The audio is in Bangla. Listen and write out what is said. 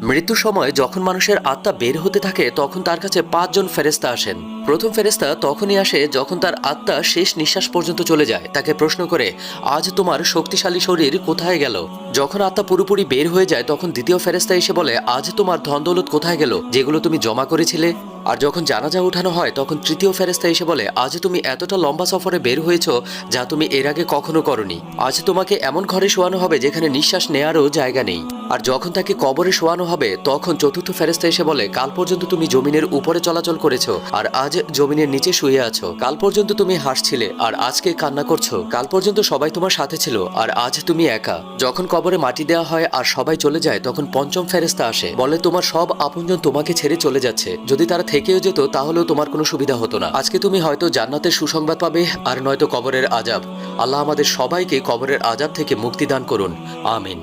মৃত্যুর সময় যখন মানুষের আত্মা বের হতে থাকে তখন তার কাছে 5 জন ফেরেশতা আসেন। প্রথম ফেরেশতা তখনই আসে যখন তার আত্মা শেষ নিঃশ্বাস পর্যন্ত চলে যায়। তাকে প্রশ্ন করে, আজ তোমার শক্তিশালী শরীর কোথায় গেল? যখন আত্মা পুরোপুরি বের হয়ে যায় তখন দ্বিতীয় ফেরেশতা এসে বলে, আজ তোমার ধন দৌলত কোথায় গেল যেগুলো তুমি জমা করেছিলে? আর যখন জানাজা উঠানো হয় তখন তৃতীয় ফেরেশতা এসে বলে, আজ তুমি এতটা লম্বা সফরে বের হয়েছো যা তুমি এর আগে কখনো করনি। আজ তোমাকে এমন ঘরে শোয়ানো হবে যেখানে নিঃশ্বাস নেয়ারও জায়গা নেই। আর যখন তাকে কবরে শোয়ানো হবে তখন চতুর্থ ফেরেশতা এসে বলে, কাল পর্যন্ত তুমি জমিনের উপরে চলাচল করেছো আর আজ জমিনের নিচে শুয়ে আছো। কাল পর্যন্ত তুমি হাসছিলে আর আজকে কান্না করছো। কাল পর্যন্ত সবাই তোমার সাথে ছিল আর আজ তুমি একা। যখন কবরে মাটি দেওয়া হয় আর সবাই চলে যায় তখন পঞ্চম ফেরেশতা আসে, বলে তোমার সব আপনজন তোমাকে ছেড়ে চলে যাচ্ছে। যদি তারা থেকেও যেত তাহলেও তোমার কোনো সুবিধা হতো না। আজকে তুমি হয়তো জান্নাতের সুসংবাদ পাবে আর নয়তো কবরের আযাব। আল্লাহ আমাদের সবাইকে কবরের আযাব থেকে মুক্তি দান করুন। আমিন।